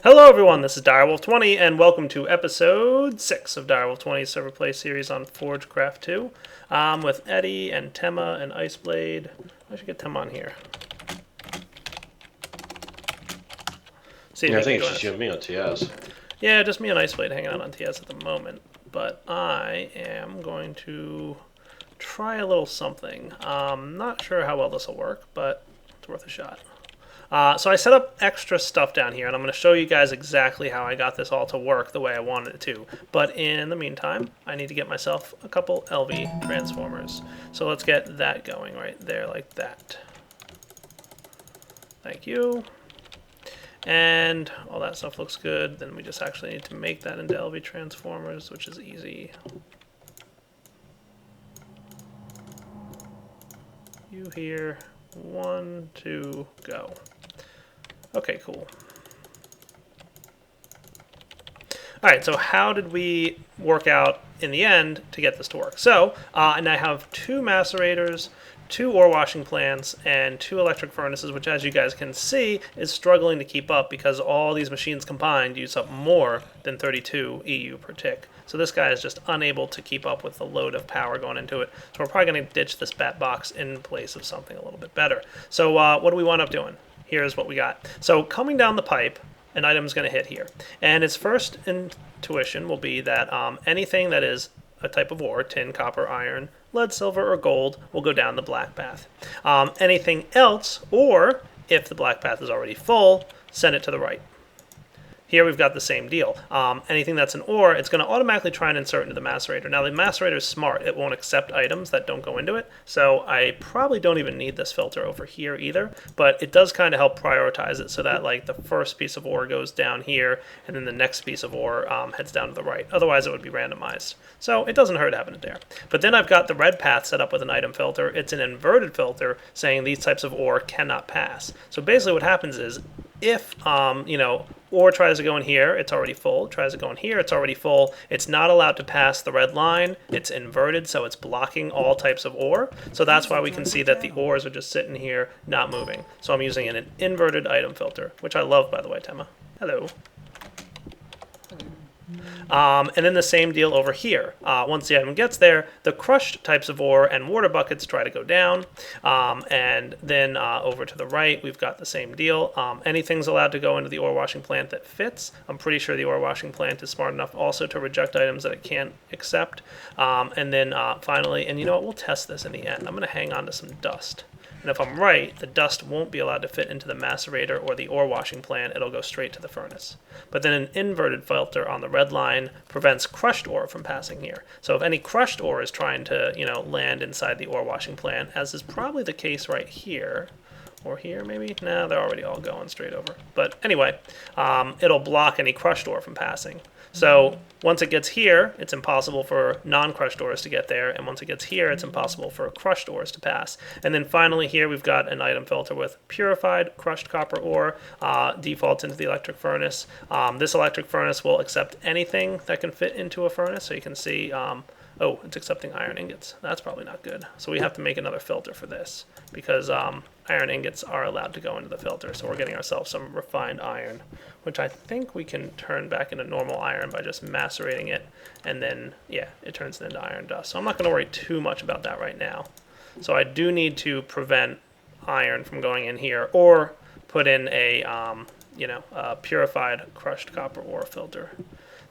Hello everyone, this is Direwolf20 and welcome to episode 6 of Direwolf20's server play series on Forgecraft2. I'm with Eddie and Tema and Iceblade. I should get Tema on here. See if Yeah, I he think can it's just join you us. and me on TS. Yeah, just me and Iceblade hanging out on TS at the moment. But I am going to try a little something. Not sure how well this will work, but it's worth a shot. So I set up extra stuff down here, and I'm going to show you guys exactly how I got this all to work the way I wanted it to. But in the meantime, I need to get myself a couple LV transformers. So let's get that going right there like that. Thank you. And all that stuff looks good. Then we just actually need to make that into LV transformers, which is easy. You here. 1, 2, go. Okay, cool. Alright, so how did we work out in the end to get this to work? So, and I have 2 macerators, 2 ore washing plants, and 2 electric furnaces, which as you guys can see is struggling to keep up because all these machines combined use up more than 32 EU per tick. So this guy is just unable to keep up with the load of power going into it. So we're probably going to ditch this bat box in place of something a little bit better. So what do we wind up doing? Here's what we got. So coming down the pipe, an item's going to hit here. And its first intuition will be that anything that is a type of ore, tin, copper, iron, lead, silver, or gold, will go down the black path. Anything else, or if the black path is already full, send it to the right. Here we've got the same deal. Anything that's an ore, it's going to automatically try and insert into the macerator. Now the macerator is smart. It won't accept items that don't go into it. So I probably don't even need this filter over here either. But it does kind of help prioritize it so that like the first piece of ore goes down here and then the next piece of ore heads down to the right. Otherwise it would be randomized. So it doesn't hurt having it there. But then I've got the red path set up with an item filter. It's an inverted filter saying these types of ore cannot pass. So basically what happens is if, ore tries to go in here, it's already full. Tries to go in here, it's already full. It's not allowed to pass the red line. It's inverted, so it's blocking all types of ore. So that's why we can see that the ores are just sitting here, not moving. So I'm using an inverted item filter, which I love, by the way, Tema. Hello. And then the same deal over here. Once the item gets there, the crushed types of ore and water buckets try to go down. And then over to the right, we've got the same deal. Anything's allowed to go into the ore washing plant that fits. I'm pretty sure the ore washing plant is smart enough also to reject items that it can't accept. And then finally, and you know what, we'll test this in the end. I'm going to hang on to some dust. And if I'm right, the dust won't be allowed to fit into the macerator or the ore washing plant. It'll go straight to the furnace. But then an inverted filter on the red line prevents crushed ore from passing here. So if any crushed ore is trying to, land inside the ore washing plant, as is probably the case right here, or here maybe? No, they're already all going straight over. But anyway, it'll block any crushed ore from passing. So once it gets here, it's impossible for non-crushed ores to get there, and once it gets here, it's impossible for crushed ores to pass. And then finally here, we've got an item filter with purified crushed copper ore, defaults into the electric furnace. This electric furnace will accept anything that can fit into a furnace, so you can see, oh, it's accepting iron ingots. That's probably not good. So we have to make another filter for this, because iron ingots are allowed to go into the filter, so we're getting ourselves some refined iron, which I think we can turn back into normal iron by just macerating it, and then, yeah, it turns it into iron dust. So I'm not going to worry too much about that right now. So I do need to prevent iron from going in here, or put in a, a purified crushed copper ore filter.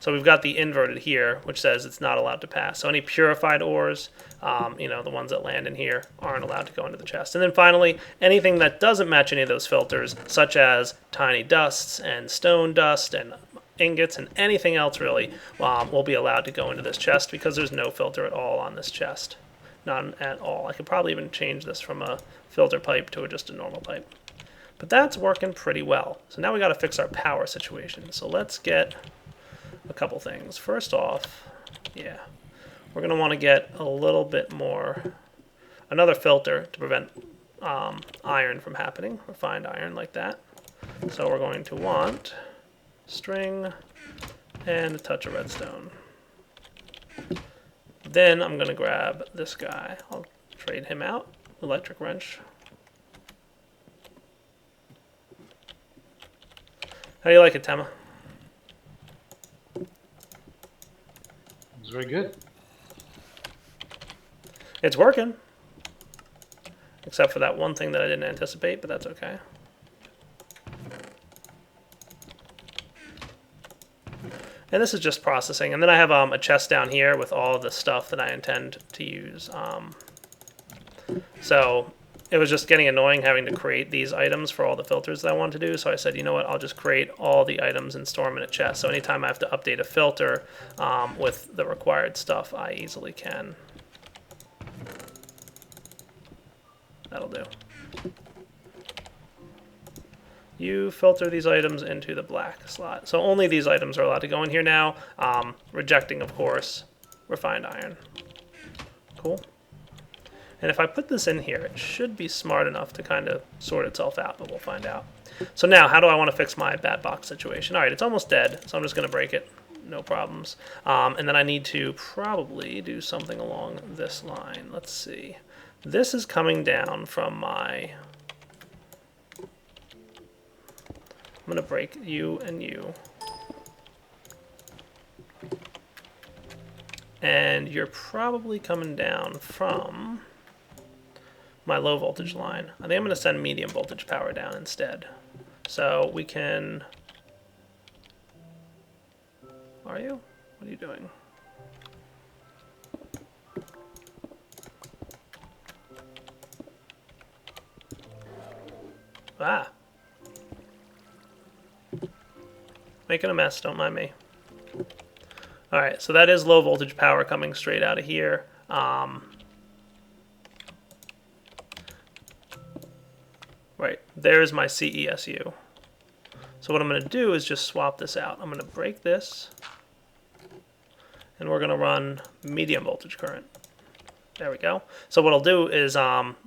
So we've got the inverted here, which says it's not allowed to pass. So any purified ores, the ones that land in here, aren't allowed to go into the chest. And then finally, anything that doesn't match any of those filters, such as tiny dusts and stone dust and ingots and anything else really, will be allowed to go into this chest because there's no filter at all on this chest. None at all. I could probably even change this from a filter pipe to just a normal pipe. But that's working pretty well. So now we got to fix our power situation. So let's get a couple things. First off, we're going to want to get a little bit more, another filter to prevent iron from happening, refined iron like that. So we're going to want string and a touch of redstone. Then I'm going to grab this guy. I'll trade him out. Electric wrench. How do you like it, Tema? very good. It's working. Except for that one thing that I didn't anticipate, but that's okay. And this is just processing. And then I have a chest down here with all of the stuff that I intend to use. So it was just getting annoying having to create these items for all the filters that I wanted to do. So I said, you know what, I'll just create all the items and store them in a chest. So anytime I have to update a filter with the required stuff, I easily can. That'll do. You filter these items into the black slot. So only these items are allowed to go in here now, rejecting, of course, refined iron. Cool. And if I put this in here, it should be smart enough to kind of sort itself out, but we'll find out. So now, how do I want to fix my bat box situation? All right, it's almost dead, so I'm just going to break it. No problems. And then I need to probably do something along this line. Let's see. This is coming down from my... I'm going to break you and you. And you're probably coming down from my low voltage line. I think I'm going to send medium voltage power down instead. So we can... Are you? What are you doing? Ah. Making a mess, don't mind me. Alright, so that is low voltage power coming straight out of here. Right, there's my CESU. So what I'm going to do is just swap this out. I'm going to break this, and we're going to run medium voltage current. There we go. So what I'll do is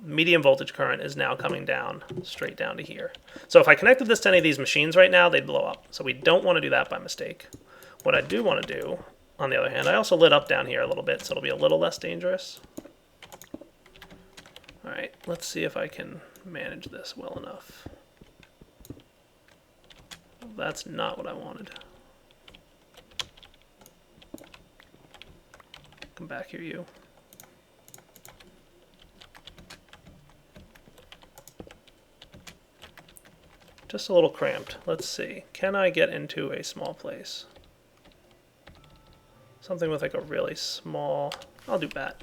medium voltage current is now coming down, straight down to here. So if I connected this to any of these machines right now, they'd blow up. So we don't want to do that by mistake. What I do want to do, on the other hand, I also lit up down here a little bit, so it'll be a little less dangerous. All right, let's see if I can manage this well enough. That's not what I wanted. Come back here, you. Just a little cramped. Let's see. Can I get into a small place? Something with like a really small... I'll do bat.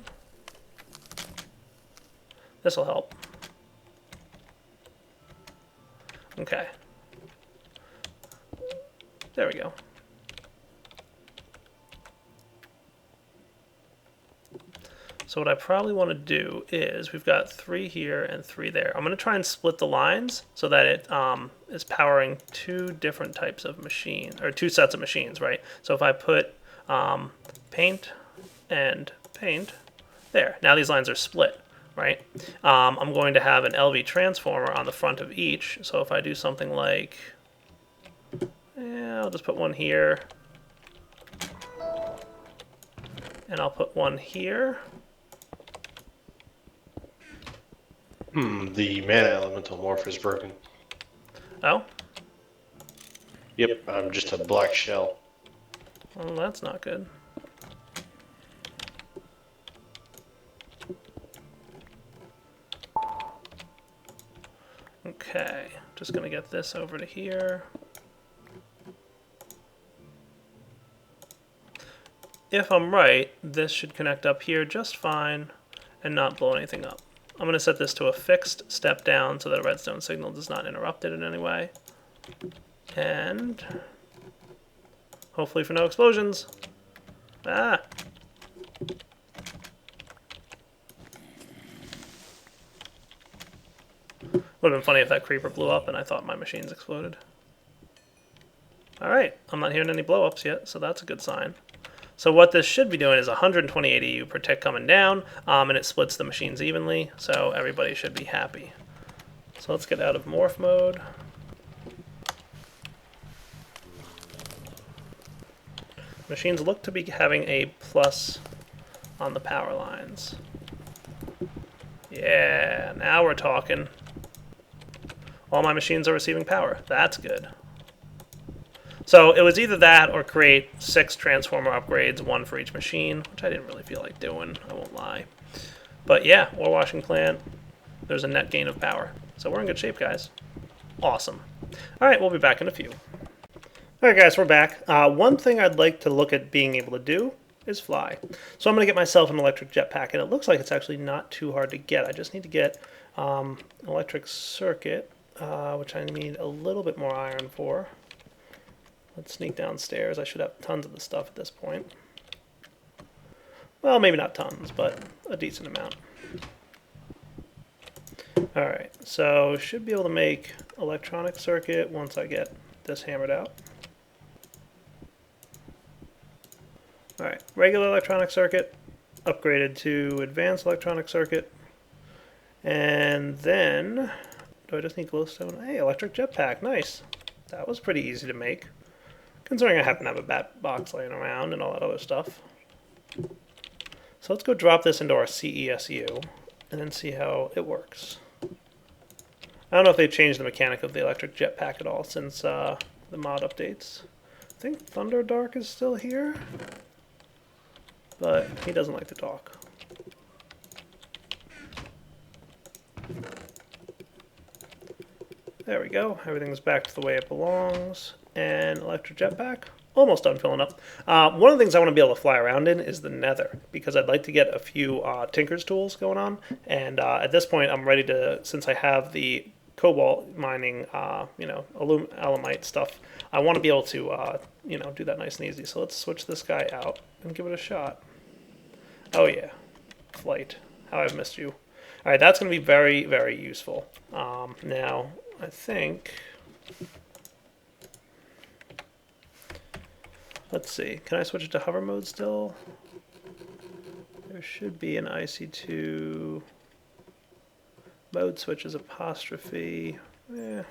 This'll help. Okay. There we go. So what I probably want to do is, we've got 3 here and 3 there. I'm going to try and split the lines so that it is powering 2 different types of machine, or 2 sets of machines, right? So if I put paint and paint, there. Now these lines are split, right? I'm going to have an LV transformer on the front of each. So if I do something like, I'll just put one here, and I'll put one here. The mana elemental morph is broken. Oh? Yep, I'm just a black shell. Well, that's not good. Okay, just gonna get this over to here. If I'm right, this should connect up here just fine and not blow anything up. I'm going to set this to a fixed step down so that a redstone signal does not interrupt it in any way. And hopefully for no explosions. Ah! Would have been funny if that creeper blew up and I thought my machines exploded. Alright, I'm not hearing any blow-ups yet, so that's a good sign. So what this should be doing is 120 ADU per tick coming down, and it splits the machines evenly, so everybody should be happy. So let's get out of morph mode. Machines look to be having a plus on the power lines. Yeah, now we're talking. All my machines are receiving power. That's good. So it was either that or create 6 transformer upgrades, 1 for each machine, which I didn't really feel like doing, I won't lie. But yeah, ore washing plant, there's a net gain of power. So we're in good shape, guys. Awesome. All right, we'll be back in a few. All right, guys, we're back. One thing I'd like to look at being able to do is fly. So I'm going to get myself an electric jetpack, and it looks like it's actually not too hard to get. I just need to get an electric circuit, which I need a little bit more iron for. Let's sneak downstairs. I should have tons of the stuff at this point. Well, maybe not tons, but a decent amount. Alright, so should be able to make electronic circuit once I get this hammered out. Alright, regular electronic circuit, upgraded to advanced electronic circuit, and then, do I just need glowstone? Hey, electric jetpack, nice. That was pretty easy to make, considering I happen to have a bat box laying around and all that other stuff. So let's go drop this into our CESU, and then see how it works. I don't know if they've changed the mechanic of the electric jetpack at all since the mod updates. I think Thunderdark is still here, but he doesn't like to talk. There we go. Everything's back to the way it belongs. And electric jetpack, almost done filling up. One of the things I want to be able to fly around in is the nether, because I'd like to get a few Tinker's tools going on. And at this point, I'm ready to, since I have the cobalt mining, alumite stuff, I want to be able to, do that nice and easy. So let's switch this guy out and give it a shot. Oh yeah, flight. How I've missed you. All right, that's going to be very, very useful. Now, I think... Let's see, can I switch it to hover mode still? There should be an IC2 mode switch is apostrophe. Too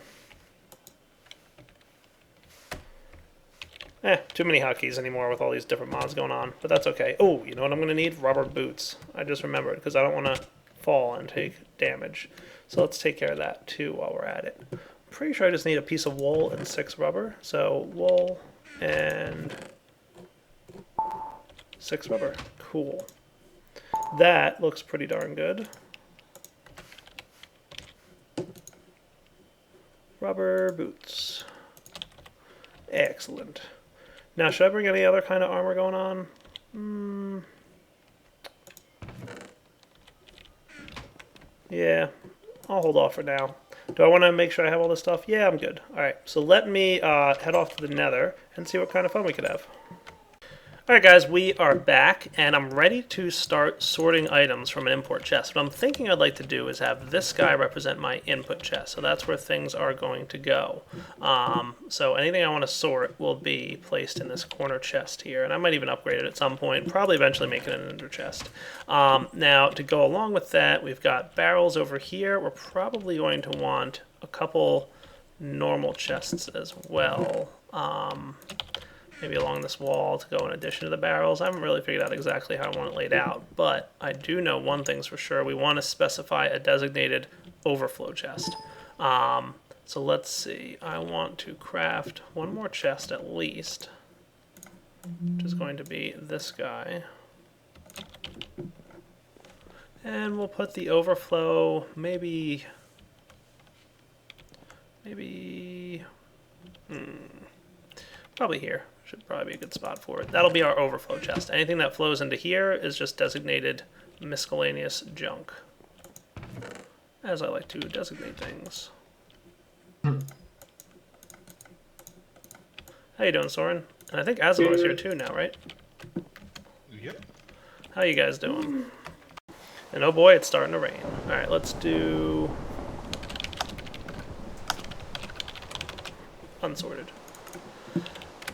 many hotkeys anymore with all these different mods going on, but that's okay. Oh, you know what I'm going to need? Rubber boots. I just remembered, because I don't want to fall and take damage. So let's take care of that too while we're at it. I'm pretty sure I just need a piece of wool and 6 rubber. So wool and 6 rubber. Cool. That looks pretty darn good. Rubber boots. Excellent. Now, should I bring any other kind of armor going on? Yeah, I'll hold off for now. Do I want to make sure I have all this stuff? Yeah, I'm good. Alright, so let me head off to the nether and see what kind of fun we could have. Alright guys, we are back, and I'm ready to start sorting items from an import chest. What I'm thinking I'd like to do is have this guy represent my input chest, so that's where things are going to go. So anything I want to sort will be placed in this corner chest here, and I might even upgrade it at some point, probably eventually make it an ender chest. Now, to go along with that, we've got barrels over here. We're probably going to want a couple normal chests as well. Maybe along this wall to go in addition to the barrels. I haven't really figured out exactly how I want it laid out, but I do know one thing's for sure. We want to specify a designated overflow chest. So let's see. I want to craft one more chest at least, which is going to be this guy. And we'll put the overflow probably here. Should probably be a good spot for it. That'll be our overflow chest. Anything that flows into here is just designated miscellaneous junk, as I like to designate things. How you doing, Soren? And I think Azamo's here too now, right? Yep. How you guys doing? And oh boy, it's starting to rain. Alright, let's do unsorted.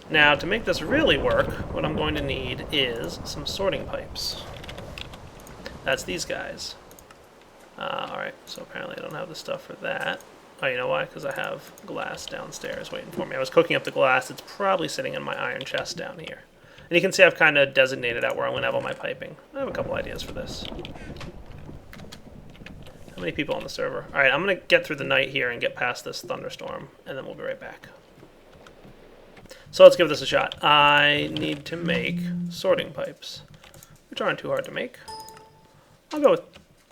Now, to make this really work, what I'm going to need is some sorting pipes. That's these guys. Alright, so apparently I don't have the stuff for that. Oh, you know why? Because I have glass downstairs waiting for me. I was cooking up the glass. It's probably sitting in my iron chest down here. And you can see I've kind of designated out where I'm going to have all my piping. I have a couple ideas for this. How many people on the server? Alright, I'm going to get through the night here and get past this thunderstorm, and then we'll be right back. So let's give this a shot. I need to make sorting pipes, which aren't too hard to make. I'll go with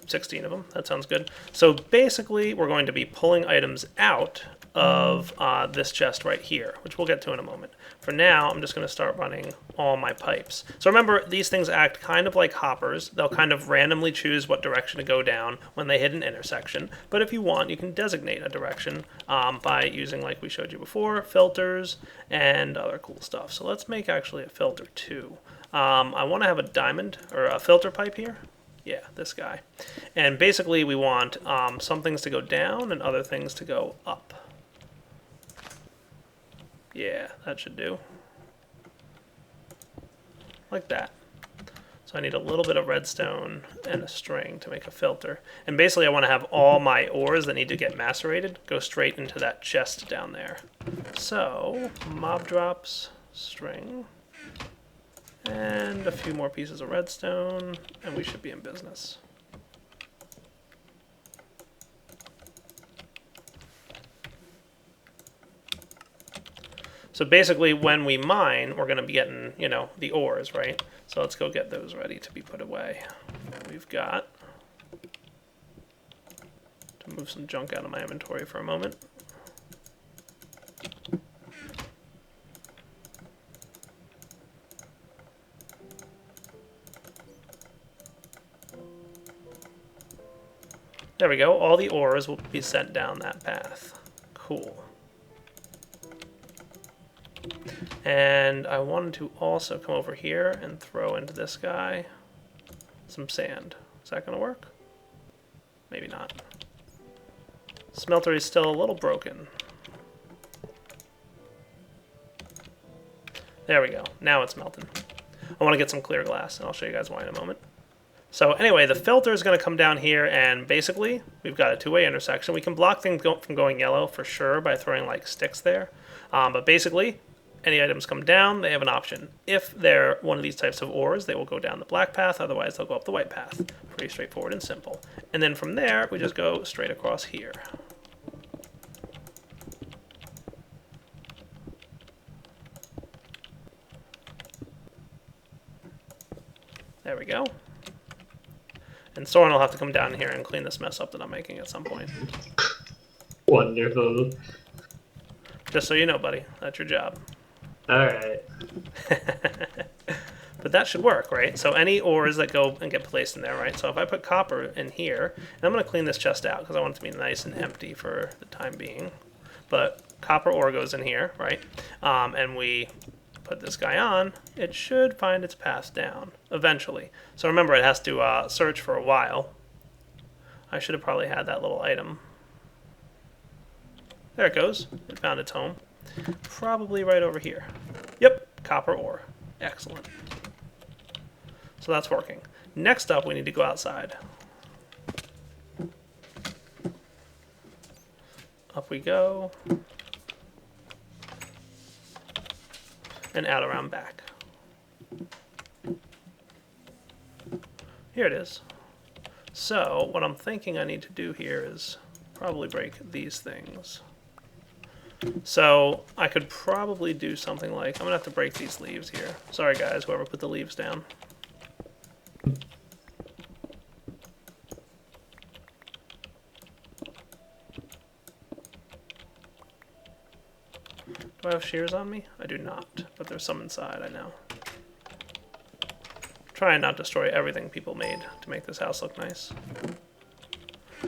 16 of them. That sounds good. So basically, we're going to be pulling items out of this chest right here, which we'll get to in a moment. For now, I'm just going to start running all my pipes. So remember, these things act kind of like hoppers. They'll kind of randomly choose what direction to go down when they hit an intersection. But if you want, you can designate a direction by using, like we showed you before, filters and other cool stuff. So let's make actually a filter too. I want to have a diamond or a filter pipe here. Yeah, this guy. And basically we want some things to go down and other things to go up. Yeah, that should do. Like that. So I need a little bit of redstone and a string to make a filter. And basically I want to have all my ores that need to get macerated go straight into that chest down there. So, mob drops, string, and a few more pieces of redstone, and we should be in business. So basically, when we mine, we're going to be getting, you know, the ores, right? So let's go get those ready to be put away. We've got to move some junk out of my inventory for a moment. There we go. All the ores will be sent down that path. Cool. And I wanted to also come over here and throw into this guy some sand. Is that going to work? Maybe not. Smelter is still a little broken. There we go. Now it's melting. I want to get some clear glass, and I'll show you guys why in a moment. So anyway, the filter is going to come down here, and basically, we've got a two-way intersection. We can block things from going yellow for sure by throwing like sticks there. But basically, any items come down, they have an option. If they're one of these types of ores, they will go down the black path, otherwise they'll go up the white path. Pretty straightforward and simple. And then from there, we just go straight across here. There we go. And Soren will have to come down here and clean this mess up that I'm making at some point. Wonderful. Just so you know, buddy, that's your job. Alright. But that should work, right? So any ores that go and get placed in there, right? So if I put copper in here, and I'm going to clean this chest out because I want it to be nice and empty for the time being. But copper ore goes in here, right? And we put this guy on, it should find its path down eventually. So remember, it has to search for a while. I should have probably had that little item. There it goes. It found its home. Probably right over here. Yep, copper ore. Excellent. So that's working. Next up, we need to go outside. Up we go. And out around back. Here it is. So what I'm thinking I need to do here is probably break these things. So I could probably do something like, I'm gonna have to break these leaves here. Sorry guys, whoever put the leaves down. Do I have shears on me? I do not, but there's some inside, I know. Try and not destroy everything people made to make this house look nice.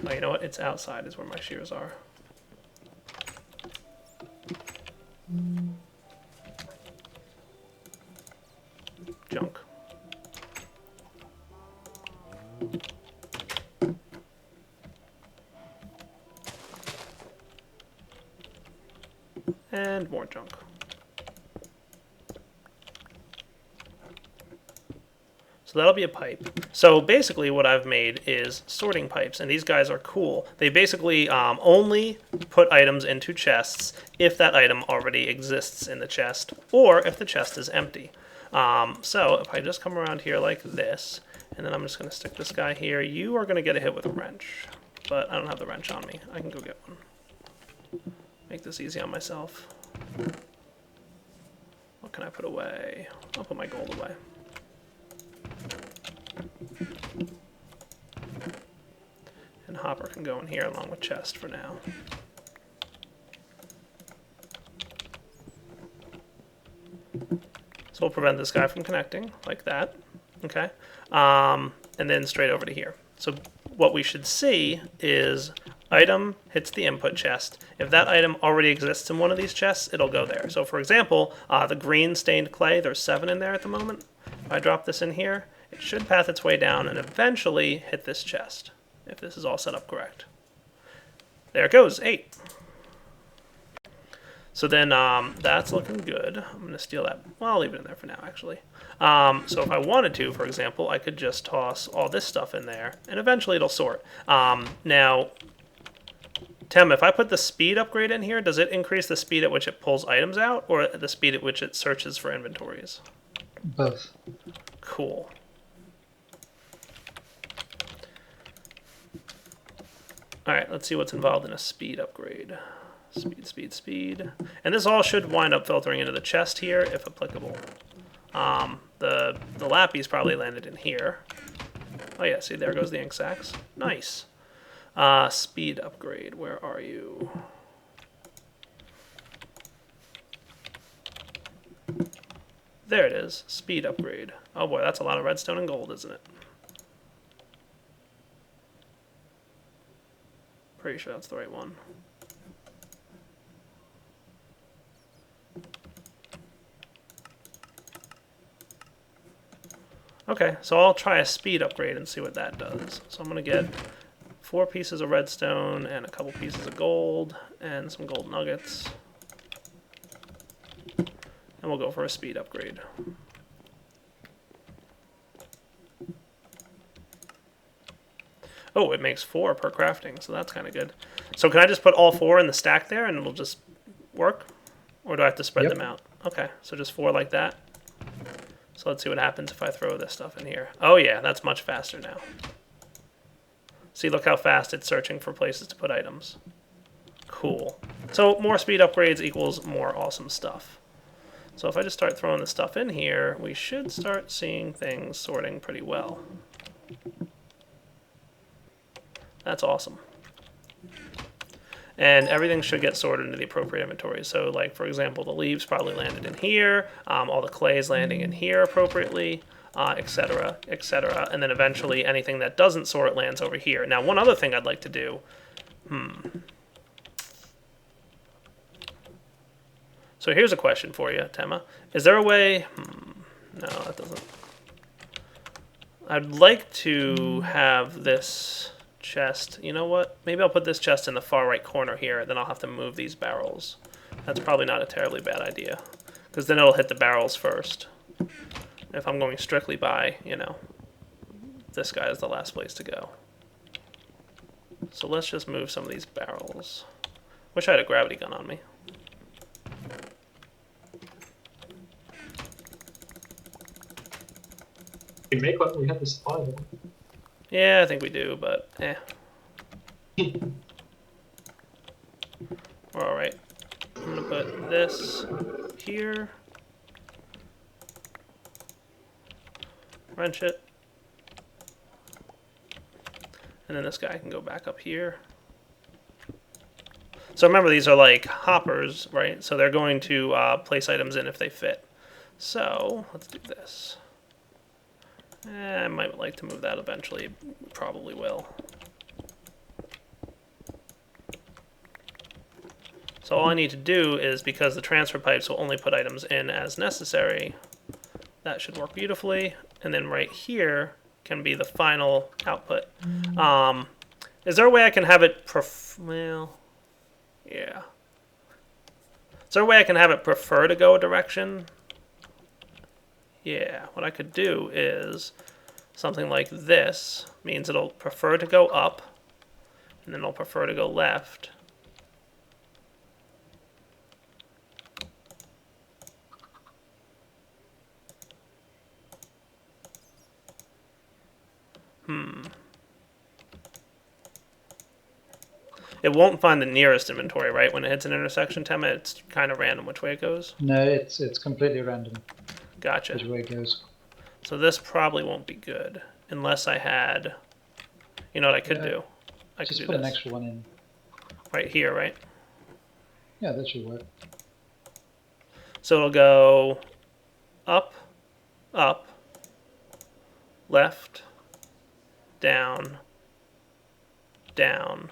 Oh, you know what? It's outside is where my shears are. Junk. And more junk. So that'll be a pipe. So basically what I've made is sorting pipes, and these guys are cool. They basically only put items into chests if that item already exists in the chest, or if the chest is empty. So if I just come around here like this, and then I'm just going to stick this guy here, you are going to get a hit with a wrench. But I don't have the wrench on me. I can go get one. Make this easy on myself. can I put away? I'll put my gold away. And hopper can go in here along with chest for now. So we'll prevent this guy from connecting, like that. Okay. And then straight over to here. So what we should see is item hits the input chest. If that item already exists in one of these chests, it'll go there. So for example, the green stained clay, there's 7 in there at the moment. If I drop this in here, it should path its way down and eventually hit this chest, if this is all set up correct. There it goes, 8. So then that's looking good. I'm going to steal that. Well, I'll leave it in there for now, actually. So if I wanted to, for example, I could just toss all this stuff in there, and eventually it'll sort. Now, Tim, if I put the speed upgrade in here, does it increase the speed at which it pulls items out, or the speed at which it searches for inventories? Both. Cool. All right, let's see what's involved in a speed upgrade. Speed, speed, speed. And this all should wind up filtering into the chest here, if applicable. The lappies probably landed in here. Oh yeah, see, there goes the ink sacks. Nice. Speed upgrade, where are you? There it is, speed upgrade. Oh boy, that's a lot of redstone and gold, isn't it? Pretty sure that's the right one. Okay, so I'll try a speed upgrade and see what that does. So I'm going to get 4 pieces of redstone and a couple pieces of gold and some gold nuggets. And we'll go for a speed upgrade. Oh, it makes 4 per crafting, so that's kind of good. So can I just put all 4 in the stack there and it'll just work? Or do I have to spread them out? Okay, so just 4 like that. So let's see what happens if I throw this stuff in here. Oh yeah, that's much faster now. See, look how fast it's searching for places to put items. Cool. So more speed upgrades equals more awesome stuff. So if I just start throwing the stuff in here, we should start seeing things sorting pretty well. That's awesome. And everything should get sorted into the appropriate inventory. So like, for example, the leaves probably landed in here, all the clay is landing in here appropriately, etc., etc. And then eventually anything that doesn't sort lands over here. Now, one other thing I'd like to do, So here's a question for you, Tema. Is there a way, no, that doesn't. I'd like to have this chest. You know what? Maybe I'll put this chest in the far right corner here, then I'll have to move these barrels. That's probably not a terribly bad idea, because then it'll hit the barrels first. If I'm going strictly by, you know, this guy is the last place to go. So let's just move some of these barrels. Wish I had a gravity gun on me. We make one, we have the supply one. Yeah, I think we do, but eh. We're alright. I'm gonna put this here. Wrench it. And then this guy can go back up here. So remember, these are like hoppers, right? So they're going to place items in if they fit. So let's do this. I might like to move that eventually. Probably will. So all I need to do is, because the transfer pipes will only put items in as necessary, that should work beautifully. And then right here can be the final output. Is there a way I can have it well, yeah. Is there a way I can have it prefer to go a direction? Yeah, what I could do is something like this. Means it'll prefer to go up, and then it'll prefer to go left. it won't find the nearest inventory, right? When it hits an intersection, Tema, it's kind of random which way it goes. No, it's completely random Gotcha. which way it goes. So this probably won't be good unless I had, you know what I could do? I could Just do put an this extra one in. right here, right? Yeah, that should work. So it'll go up, up, left, down, down,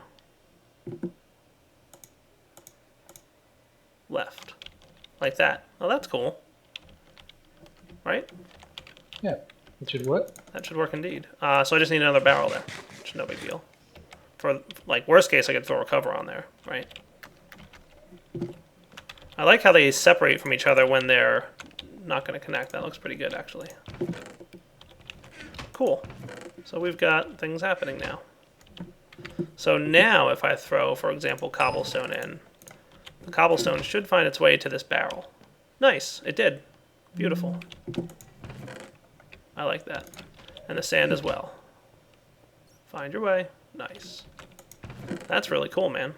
left, like that. Oh, that's cool, right? Yeah, it should work. That should work indeed. So I just need another barrel there, which is no big deal. For, like, worst case, I could throw a cover on there, right? I like how they separate from each other when they're not going to connect. That looks pretty good, actually. Cool. So we've got things happening now. So now if I throw, for example, cobblestone in, the cobblestone should find its way to this barrel. Nice. It did. Beautiful. I like that. And the sand as well. Find your way. Nice. That's really cool, man.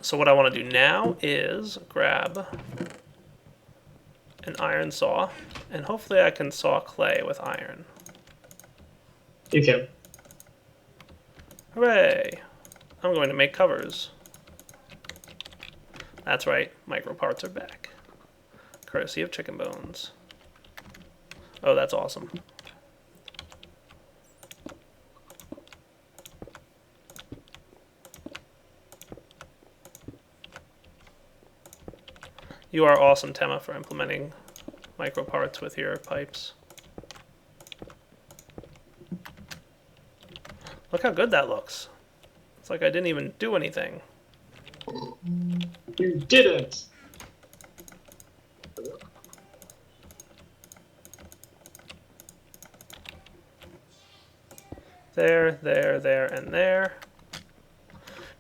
So what I want to do now is grab an iron saw, and hopefully I can saw clay with iron. You can. Hooray! I'm going to make covers. That's right, Microparts are back. Courtesy of Chicken Bones. Oh, that's awesome. You are awesome, Tema, for implementing Microparts with your pipes. Look how good that looks. It's like I didn't even do anything. You didn't! There, there, and there.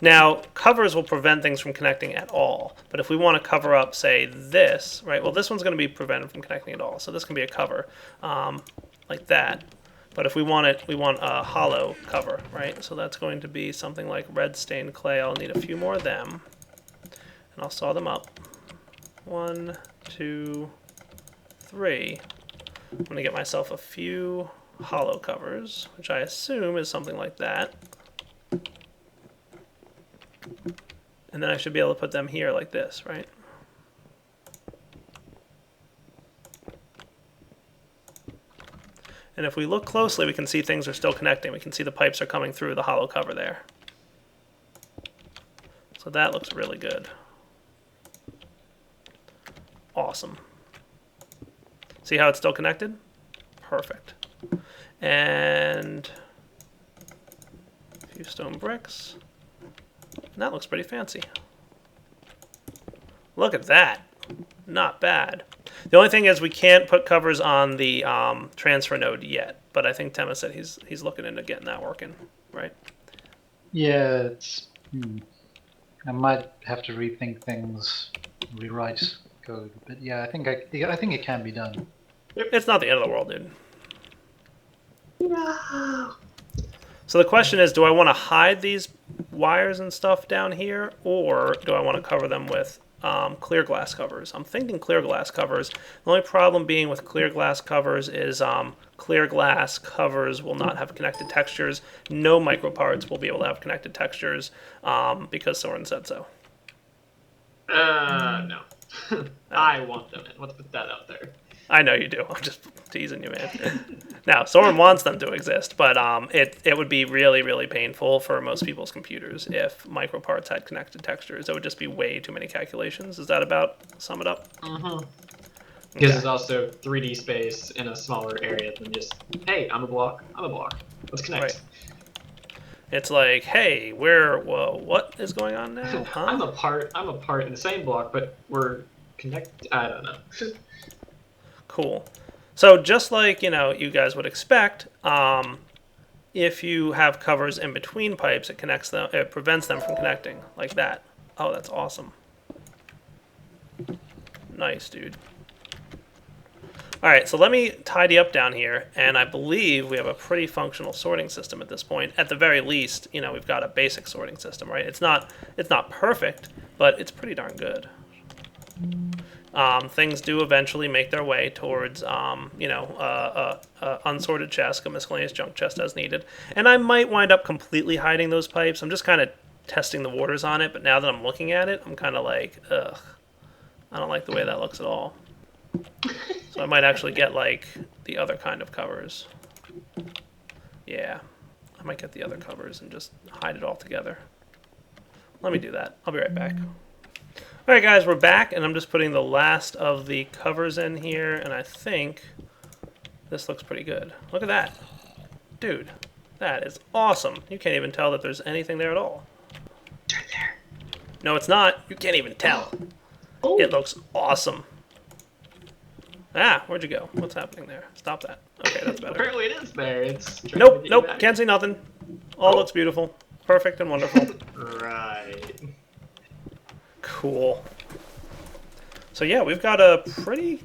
Now, covers will prevent things from connecting at all. But if we want to cover up, say, this, right? Well, this one's going to be prevented from connecting at all. So this can be a cover, like that. But if we want it, we want a hollow cover, right? So that's going to be something like red stained clay. I'll need a few more of them. And I'll saw them up. 1, 2, 3. I'm going to get myself a few hollow covers, which I assume is something like that. And then I should be able to put them here like this, right? And if we look closely, we can see things are still connecting. We can see the pipes are coming through the hollow cover there. So that looks really good. Awesome. See how it's still connected? Perfect. And a few stone bricks. And that looks pretty fancy. Look at that. Not bad. The only thing is we can't put covers on the transfer node yet, but I think Tema said he's looking into getting that working, right? Yeah, it's. I might have to rethink things, rewrite code, but yeah, I think it can be done. It's not the end of the world, dude. No. So the question is, do I want to hide these wires and stuff down here, or do I want to cover them with clear glass covers? I'm thinking clear glass covers. The only problem being with clear glass covers is clear glass covers will not have connected textures. No microparts will be able to have connected textures because Soren said so. No. I want them in. Let's put that out there. I know you do. I'm just teasing you, man. Now, Soren wants them to exist, but it would be really, really painful for most people's computers if microparts had connected textures. It would just be way too many calculations. Does that about sum it up? Mm-hmm. Gives us also 3D space in a smaller area than just, hey, I'm a block, let's connect. Right. It's like, hey, what is going on now? Huh? I'm a part in the same block, but we're connected. I don't know. Cool. So just like, you guys would expect, if you have covers in between pipes, it prevents them from connecting like that. Oh, that's awesome. Nice, dude. All right, so let me tidy up down here, and I believe we have a pretty functional sorting system at this point. At the very least, you know, we've got a basic sorting system, right? It's not perfect, but it's pretty darn good. Things do eventually make their way towards, you know, unsorted chest, a miscellaneous junk chest as needed. And I might wind up completely hiding those pipes. I'm just kind of testing the waters on it, but now that I'm looking at it, I'm kind of like, ugh, I don't like the way that looks at all. So I might actually get, like, the other kind of covers. Yeah, I might get the other covers and just hide it all together. Let me do that. I'll be right back. Alright guys, we're back, and I'm just putting the last of the covers in here, and I think this looks pretty good. Look at that. Dude, that is awesome. You can't even tell that there's anything there at all. It's right there. No, it's not. You can't even tell. Oh. It looks awesome. Ah, where'd you go? What's happening there? Stop that. Okay, that's better. Apparently it is there. It's trying to Nope, get you nope, back. can't see nothing. All looks beautiful. Perfect and wonderful. Right. Cool. So yeah, we've got a pretty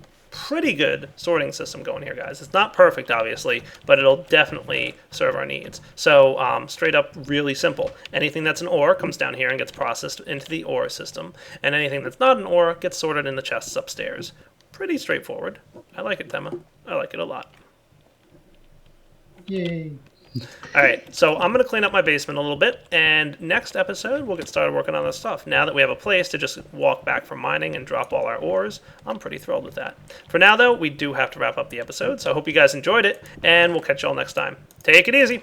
good sorting system going here, guys. It's not perfect, obviously, but it'll definitely serve our needs. So straight up, really simple. Anything that's an ore comes down here and gets processed into the ore system, and anything that's not an ore gets sorted in the chests upstairs. Pretty straightforward. I like it, Tema. I like it a lot. Yay. All right, so I'm going to clean up my basement a little bit, and next episode we'll get started working on this stuff. Now that we have a place to just walk back from mining and drop all our ores, I'm pretty thrilled with that. For now, though, we do have to wrap up the episode, so I hope you guys enjoyed it, and we'll catch you all next time. Take it easy.